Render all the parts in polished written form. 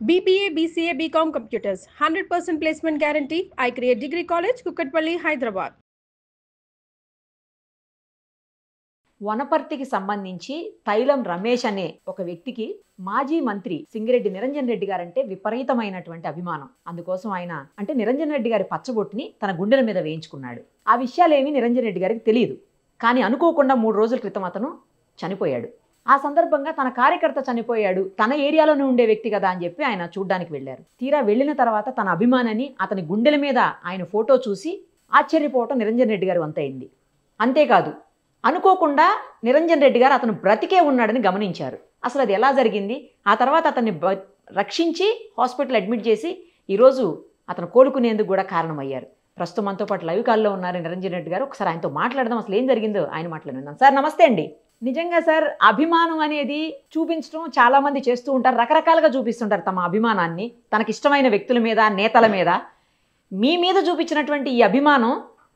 BBA, BCA, BCom Computers, 100% placement guarantee. I create Degree College, Kukatpalli, Hyderabad. వనపర్తికి సంబంధించి తైలం రమేష్ అనే ఒక వ్యక్తికి మాజీ మంత్రి సింగిరెడ్డి నిరంజన్ రెడ్డి గారంటే విపరీతమైనటువంటి అభిమానం. అందుకోసం ఆయన అంటే నిరంజన్ రెడ్డి గారి పచ్చబొట్టుని తన గుండెల మీద వేయించుకున్నాడు. ఆ విషయాలేమీ నిరంజన్ రెడ్డి గారికి తెలియదు. కానీ అనుకోకుండా 3 రోజుల క్రితం అతను చనిపోయాడు. ఆ సందర్భంగా తన కార్యకర్త చనిపోయాడు, తన ఏరియాలోనే ఉండే వ్యక్తి కదా అని చెప్పి ఆయన చూడ్డానికి వెళ్ళారు. తీరా వెళ్ళిన తర్వాత తన అభిమానాన్ని అతని గుండెల మీద ఆయన ఫోటో చూసి ఆశ్చర్యపోవటం నిరంజన్ రెడ్డి గారు వంతైంది. అంతేకాదు, అనుకోకుండా నిరంజన్ రెడ్డి గారు అతను బ్రతికే ఉన్నాడని గమనించారు. అసలు అది ఎలా జరిగింది? ఆ తర్వాత అతన్ని రక్షించి హాస్పిటల్ అడ్మిట్ చేసి ఈరోజు అతను కోలుకునేందుకు కూడా కారణమయ్యారు. ప్రస్తుతం మనతో పాటు లైవ్ కాల్లో ఉన్నారు నిరంజన్ రెడ్డి గారు. ఒకసారి ఆయనతో మాట్లాడదాం, అసలు ఏం జరిగిందో ఆయన మాట్లాడుకుందాం. సార్ నమస్తే అండి. నిజంగా సార్, అభిమానం అనేది చూపించడం చాలామంది చేస్తూ ఉంటారు, రకరకాలుగా చూపిస్తుంటారు తమ అభిమానాన్ని తనకిష్టమైన వ్యక్తుల మీద, నేతల మీద. మీ మీద చూపించినటువంటి ఈ అభిమానం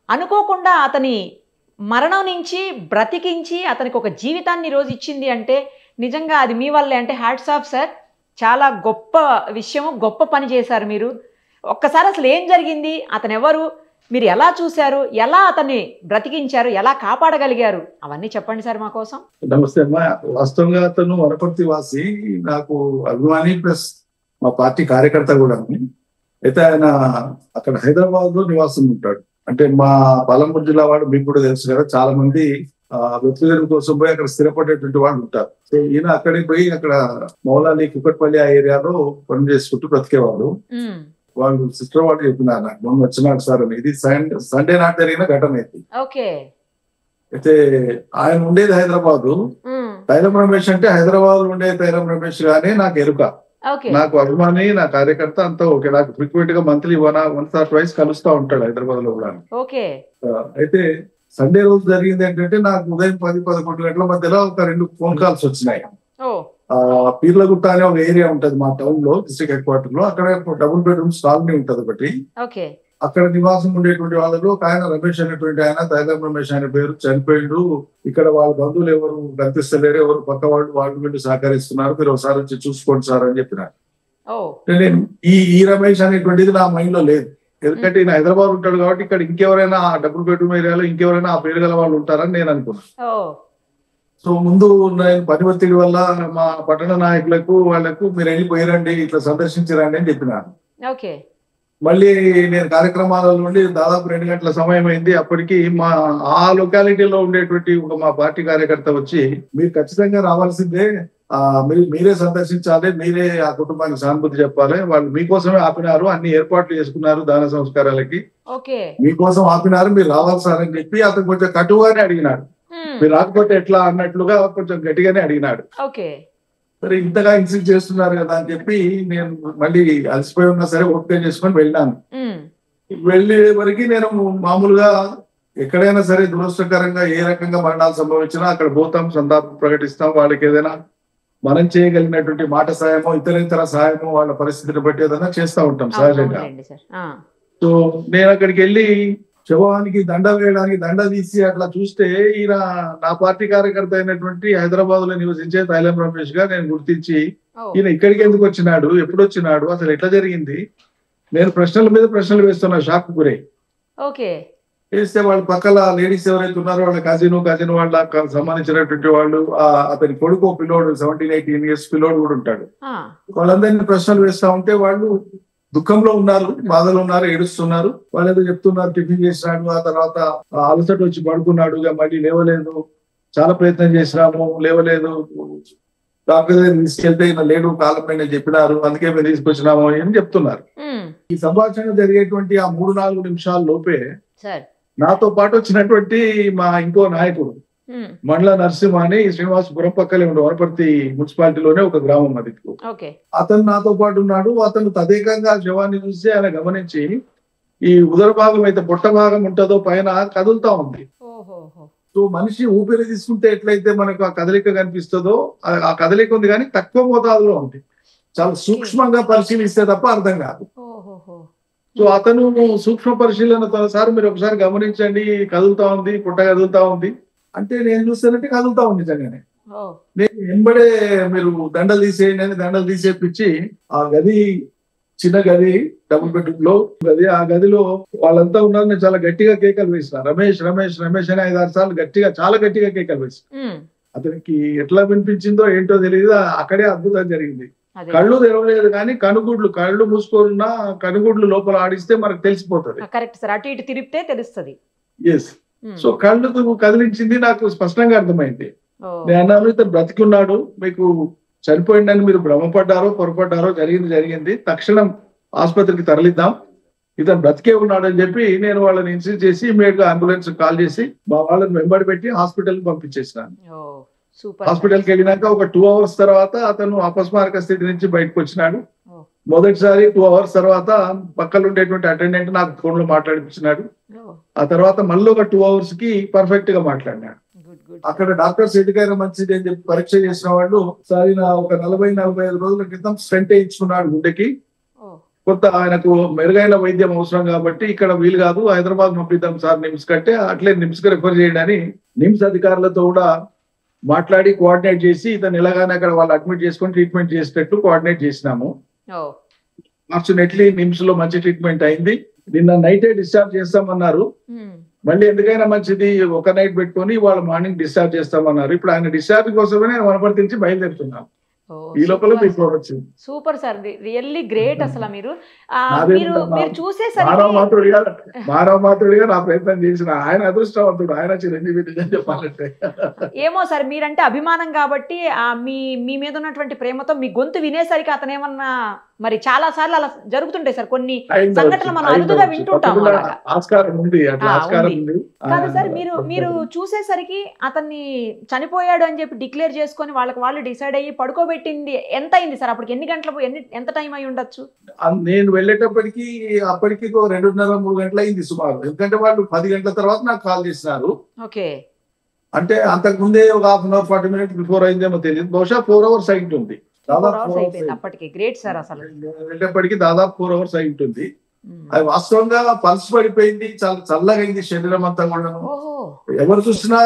అనుకోకుండా అతని మరణం నుంచి బ్రతికించి అతనికి ఒక జీవితాన్ని రోజు ఇచ్చింది అంటే నిజంగా అది మీ వల్లే. అంటే హ్యాట్స్ ఆఫ్ సార్, చాలా గొప్ప విషయం, గొప్ప పని చేశారు మీరు. ఒక్కసారి అసలు ఏం జరిగింది, అతను ఎవరు, మీరు ఎలా చూశారు, ఎలా అతన్ని బ్రతికించారు, ఎలా కాపాడగలిగారు, అవన్నీ చెప్పండి సార్ మా కోసం. నమస్తే అమ్మా. వాస్తవంగా అతను వనపర్తి వాసి, నాకు అభిమాని ప్లస్ మా పార్టీ కార్యకర్త కూడా. అయితే ఆయన అక్కడ హైదరాబాద్ లో నివాసం ఉంటాడు. అంటే మా పాలమూరు జిల్లా వాడు మీకు కూడా తెలుసు కదా, చాలా మంది వ్యక్తిగతం కోసం పోయి అక్కడ స్థిరపడేటువంటి వాళ్ళు ఉంటారు. సో ఈయన అక్కడికి పోయి అక్కడ మౌలాలి, కుకట్పల్లి ఆ ఏరియాలో పని చేసుకుంటూ బ్రతికేవాడు. వాళ్ళు సిస్టర్ వాళ్ళు చెప్పినారు నాకు, మొన్న వచ్చినాడు సార్ అని. ఇది సండే నాటి జరిగిన ఘటన ఇది. అయితే ఆయన ఉండేది హైదరాబాద్. తైలం రమేష్ అంటే హైదరాబాద్ ఉండే తైలం రమేష్ గానే నాకు ఎరుక. నాకు అభిమాని, నా కార్యకర్త అంతా ఓకే. నాకు ఫ్రీక్వెంట్ గా మంత్లీ వన్స్ ఆర్ ట్వైస్ కలుస్తా ఉంటాడు హైదరాబాద్ లో కూడా. అయితే సండే రోజు జరిగింది ఏంటంటే, నాకు ఉదయం 10-11 గంటల మధ్యలో ఒక 2 ఫోన్ కాల్స్ వచ్చినాయి. పీర్లగుట్ట అనే ఒక ఏరియా ఉంటది మా టౌన్ లో, డిస్ట్రిక్ట్ హెడ్ క్వార్టర్ లో. అక్కడ డబుల్ బెడ్రూమ్స్ కాలనీ ఉంటది ఒకటి. అక్కడ నివాసం ఉండేటువంటి వాళ్ళలో ఒక ఆయన రమేష్ అనేటువంటి ఆయన, తైలం రమేష్ అనే పేరు, చనిపోయిండు. ఇక్కడ వాళ్ళ బంధువులు ఎవరు కనిపిస్తలేరు, ఎవరు పక్క వాళ్ళు వీళ్ళు సహకరిస్తున్నారు, మీరు ఒకసారి వచ్చి చూసుకోండి సార్ అని చెప్పినారు. నేను ఈ రమేష్ అనేటువంటిది నా మైండ్ లో లేదు. ఎందుకంటే ఈయన హైదరాబాద్ ఉంటాడు కాబట్టి ఇక్కడ ఇంకెవరైనా ఆ డబుల్ బెడ్రూమ్ ఏరియాలో ఇంకెవరైనా ఆ పేరు గల వాళ్ళు ఉంటారని నేను అనుకున్నాను. సో ముందు నేను పని ఒత్తిడి వల్ల మా పట్టణ నాయకులకు వాళ్ళకు మీరు వెళ్ళిపోయారండి, ఇట్లా సందర్శించరండి అని చెప్పినాను. మళ్ళీ నేను కార్యక్రమాల నుండి దాదాపు 2 గంటల సమయం అయింది. అప్పటికి ఆ లొకాలిటీలో ఉండేటువంటి ఒక మా పార్టీ కార్యకర్త వచ్చి, మీరు ఖచ్చితంగా రావాల్సిందే, మీరే సందర్శించాలి, మీరే ఆ కుటుంబానికి సానుభూతి చెప్పాలి, వాళ్ళు మీకోసమే ఆపినారు, అన్ని ఏర్పాట్లు చేసుకున్నారు దాన సంస్కారాలకి, మీకోసం ఆపినారు, మీరు రావాలి సార్ అని చెప్పి అతను కొంచెం కటుగానే అడిగినాడు. మీరు రాకపోతే ఎట్లా అన్నట్లుగా కొంచెం గట్టిగానే అడిగినాడు. సరే ఇంతగా ఇన్సిస్ట్ చేస్తున్నారు కదా అని చెప్పి నేను మళ్ళీ అలసిపోయి ఉన్నా సరే ఓకే చేసుకొని వెళ్ళాను. వెళ్ళే వరకు నేను మామూలుగా ఎక్కడైనా సరే దురదృష్టకరంగా ఏ రకంగా మరణాలు సంభవించినా అక్కడ పోతాం, సంతాపం ప్రకటిస్తాం, వాళ్ళకి ఏదైనా మనం చేయగలిగినటువంటి మాట సాయమో ఇతర సాయమో వాళ్ళ పరిస్థితిని బట్టి ఏదైనా చేస్తూ ఉంటాం సహజంగా. సో నేను అక్కడికి వెళ్ళి శవానికి దండ వేయడానికి దండ తీసి అట్లా చూస్తే, ఈయన నా పార్టీ కార్యకర్త అయినటువంటి హైదరాబాద్ లో నివసించే తైలం రమేష్ గా నేను గుర్తించి, ఈయన ఇక్కడికి ఎందుకు వచ్చినాడు, ఎప్పుడు వచ్చినాడు, అసలు ఎట్లా జరిగింది, నేను ప్రశ్నల మీద ప్రశ్నలు వేస్తున్నా. షాక్ గురై వేస్తే వాళ్ళు పక్కల లేడీస్ ఎవరైతే ఉన్నారో వాళ్ళ కజిన్ వాళ్ళకి సంబంధించినటువంటి వాళ్ళు, అతని కొడుకు పిల్లోడు 17-18 ఇయర్స్ పిల్లోడు కూడా ఉంటాడు. వాళ్ళందరినీ ప్రశ్నలు వేస్తా ఉంటే వాళ్ళు దుఃఖంలో ఉన్నారు, బాధలో ఉన్నారు, ఏడుస్తున్నారు. వాళ్ళు ఏదో చెప్తున్నారు, టిఫిన్ చేసినాడు, ఆ తర్వాత అలసట వచ్చి పడుకున్నాడు, మళ్ళీ లేవలేదు, చాలా ప్రయత్నం చేసినాము లేవలేదు, డాక్టర్ దగ్గర తీసుకెళ్తే లేడు, కాలం పైన చెప్పినారు, అందుకే మేము తీసుకొచ్చినాము అని చెప్తున్నారు. ఈ సంభాషణ జరిగేటువంటి ఆ 3-4 నిమిషాల లోపే నాతో పాటు వచ్చినటువంటి మా ఇంకో నాయకుడు మండల నరసింహ అని శ్రీనివాసపురం పక్కనే ఉండే వనపర్తి మున్సిపాలిటీలోనే ఒక గ్రామం అది. అతను నాతో పాటు ఉన్నాడు. అతను తదేకంగా శవాన్ని చూసి ఆయన గమనించి, ఈ ఉదర భాగం అయితే పొట్ట భాగం ఉంటుందో పైన కదులుతా ఉంది. సో మనిషి ఊపిరి తీసుకుంటే ఎట్లయితే మనకు ఆ కదలిక కనిపిస్తుందో ఆ కదలిక ఉంది, కానీ తక్కువ మోతాదులో ఉంది. చాలా సూక్ష్మంగా పరిశీలిస్తే తప్ప అర్థం కాదు. సో అతను సూక్ష్మ పరిశీలనతో, సార్ మీరు ఒకసారి గమనించండి, కదులుతా ఉంది, పుట్ట కదులుతా ఉంది అంటే నేను చూస్తానంటే కదులుతా ఉంది నిజంగానే. నేను వెంబడే మీరు దండలు తీసేయండి అని దండలు తీసేపించి ఆ గది చిన్న గది డబుల్ బెడ్రూమ్ లో గది, ఆ గదిలో వాళ్ళంతా ఉన్నారు. నేను చాలా గట్టిగా కేకలు వేసిన, రమేష్ రమేష్ రమేష్ అని 5-6 సార్లు గట్టిగా, చాలా గట్టిగా కేకలు వేసిన. అతనికి ఎట్లా వినిపించిందో ఏంటో తెలియదు. అక్కడే అద్భుతం జరిగింది. కళ్ళు తెరవలేదు కానీ కళ్ళు మూసుకున్నా కనుగుడ్లు లోపల ఆడిస్తే మనకు తెలిసిపోతుంది. కరెక్ట్ సార్, అటు ఇటు తిరిగితే తెలుస్తుంది. ఎస్. సో కళ్ళు కదిలించింది, నాకు స్పష్టంగా అర్థమైంది. నేను అన్నాను ఇతను బ్రతికున్నాడు, మీకు చనిపోయిందని మీరు భ్రమపడ్డారో పొరపడ్డారో జరిగింది, తక్షణం ఆసుపత్రికి తరలిద్దాం, ఇతను బ్రతికే ఉన్నాడు అని చెప్పి నేను వాళ్ళని ఇన్సిస్ట్ చేసి ఇమీడియట్ గా అంబులెన్స్ కాల్ చేసి మా వాళ్ళని వెంబడి పెట్టి హాస్పిటల్ పంపించేసినాను. హాస్పిటల్కి వెళ్ళినాక ఒక 2 hours తర్వాత అతను అపస్మారక స్థితి నుంచి బయటకు వచ్చినాడు. మొదటిసారి 2 hours తర్వాత పక్కన ఉండేటువంటి అటెండెంట్ నాకు ఫోన్ లో మాట్లాడిపించినాడు. ఆ తర్వాత మళ్ళీ ఒక 2 hours కి పర్ఫెక్ట్ గా మాట్లాడినాడు. అక్కడ డాక్టర్స్ ఎటుకైనా మంచిది అని చెప్పి పరీక్ష చేసిన వాళ్ళు ఒకసారి ఒక 40-45 రోజుల క్రితం స్టెంట్ వేయించుకున్నాడు గుండెకి. కొంత ఆయనకు మెరుగైన వైద్యం అవసరం కాబట్టి ఇక్కడ వీలు కాదు, హైదరాబాద్ పంపిద్దాం సార్ నిమ్స్ కంటే, అట్లే నిమ్స్ కి రెఫర్ చేయండి అని నిమ్స్ అధికారులతో కూడా మాట్లాడి కోఆర్డినేట్ చేసి ఇతను ఎలాగానే అక్కడ వాళ్ళు అడ్మిట్ చేసుకొని ట్రీట్మెంట్ చేసేటట్టు కోఆర్డినేట్ చేసినాము. ఫార్చునేట్లీ నిమ్స్ లో మంచి ట్రీట్మెంట్ అయింది. నిన్న నైటే డిశ్చార్జ్ చేస్తామన్నారు. మళ్ళీ ఎందుకైనా మంచిది ఒక నైట్ పెట్టుకొని వాళ్ళు మార్నింగ్ డిశ్చార్జ్ చేస్తామన్నారు. ఇప్పుడు ఆయన డిశ్చార్జ్ కోసమే నేను వనపర్తి నుంచి బయలుదేరుతున్నాను. ఈ లోపల సూపర్ సార్, రియల్లీ గ్రేట్. అసలు మీరు మానవ మాత్రుడిగా నా ప్రయత్నం చేసిన ఆయన అదృష్టవంతుడు, ఆయన చిరంజీవి చెప్పాలంటే. ఏమో సార్, మీరంటే అభిమానం కాబట్టి మీ మీద ఉన్నటువంటి ప్రేమతో మీ గొంతు వినేసరికి అతను ఏమన్నా మరి చాలా సార్లు అలా జరుగుతుంటాయి సార్, కొన్ని సంఘటనలు మనం అరుదుగా వింటుంటాం. కాదు సార్, మీరు చూసేసరికి అతన్ని చనిపోయాడు అని చెప్పి డిక్లేర్ చేసుకొని వాళ్ళు డిసైడ్ అయ్యి పడుకోబెట్టింది ఎంత అయింది సార్? అప్పటికి ఎన్ని గంటలు ఎంత టైం అయి ఉండొచ్చు? నేను వెళ్ళేటప్పటికి అప్పటికి 2:30-3 గంటలు అయింది సుమారు. ఎందుకంటే వాళ్ళు 10 గంటల తర్వాత నాకు కాల్ చేసినారు. ఓకే, అంటే అంతకు ముందే ఒక 1/2 hour 40 minutes బిఫోర్ అయిందేమో తెలియదు. బహుశా 4 hours అయి ఉంటుంది. అప్పటికి గ్రేట్ సార్. అసలు వెళ్ళేప్పటికి దాదాపు 4 hours అయి ఉంటుంది. అది వాస్తవంగా పల్స్ పడిపోయింది, చాలా చల్లగా అయింది శరీరం అంతా కూడా. ఎవరు చూసినా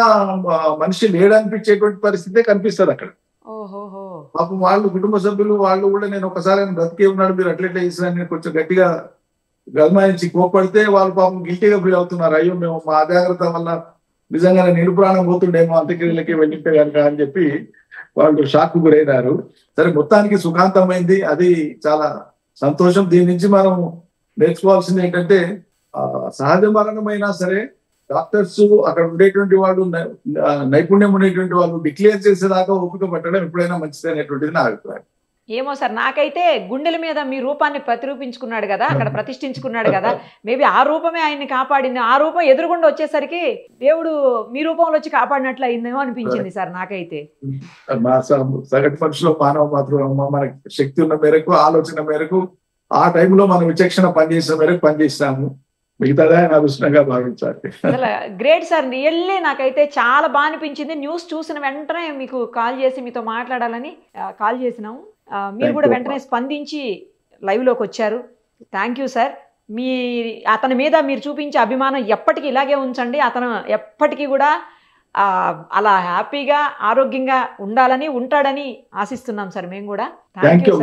మనిషి లేడనిపించేటువంటి పరిస్థితే కనిపిస్తుంది అక్కడ. పాపం వాళ్ళు కుటుంబ సభ్యులు వాళ్ళు కూడా నేను ఒకసారి బ్రతికే ఉన్నాడు మీరు అట్లెట్లా చేసిన కొంచెం గట్టిగా గల్మాయించి కోపడితే వాళ్ళు పాపం గిల్టీగా ఫీల్ అవుతున్నారు. అయ్యో మేము మా అజాగ్రత్త వల్ల నిజంగానే నిరుప్రాణం పోతుండేమో అంత్యక్రియలకి వెళ్ళింటే కనుక అని చెప్పి వాళ్ళు షాక్ గురైనారు. సరే, మొత్తానికి సుఖాంతమైంది, అది చాలా సంతోషం. దీని నుంచి మనం నేర్చుకోవాల్సింది ఏంటంటే సహజ మరణమైనా సరే డాక్టర్స్ అక్కడ ఉండేటువంటి వాళ్ళు నైపుణ్యం ఉండేటువంటి వాళ్ళు డిక్లేర్ చేసేదాకా ఓపిక పట్టడం ఎప్పుడైనా మంచిది అనేటువంటిది నా అభిప్రాయం. ఏమో సార్, నాకైతే గుండెల మీద మీ రూపాన్ని ప్రతిరూపించుకున్నాడు కదా, అక్కడ ప్రతిష్ఠించుకున్నాడు కదా, మేబీ ఆ రూపమే ఆయన్ని కాపాడింది. ఆ రూపం ఎదురుగుండా వచ్చేసరికి దేవుడు మీ రూపంలో వచ్చి కాపాడినట్లు అయిందేమో అనిపించింది సార్ నాకైతే. మా సగటు మనుషులో మానవ మాత్రం మనకి శక్తి ఉన్న మేరకు ఆలోచన మేరకు ఆ టైంలో మనం విచక్షణ పనిచేసిన మేరకు పనిచేస్తాము, మిగతాదా అదృష్టంగా భావించాలి. గ్రేట్ సార్, రియల్లీ నాకైతే చాలా బాగా అనిపించింది. న్యూస్ చూసిన వెంటనే మీకు కాల్ చేసి మీతో మాట్లాడాలని కాల్ చేసినాము. మీరు కూడా వెంటనే స్పందించి లైవ్లోకి వచ్చారు. Thank you sir. అతని మీద మీరు చూపించే అభిమానం ఎప్పటికీ ఇలాగే ఉంచండి. అతను ఎప్పటికీ కూడా అలా హ్యాపీగా ఆరోగ్యంగా ఉండాలని ఉంటాడని ఆశిస్తున్నాం సార్ మేము కూడా. Thank you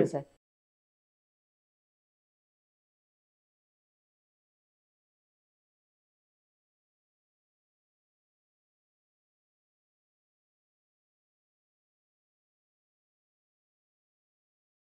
sir.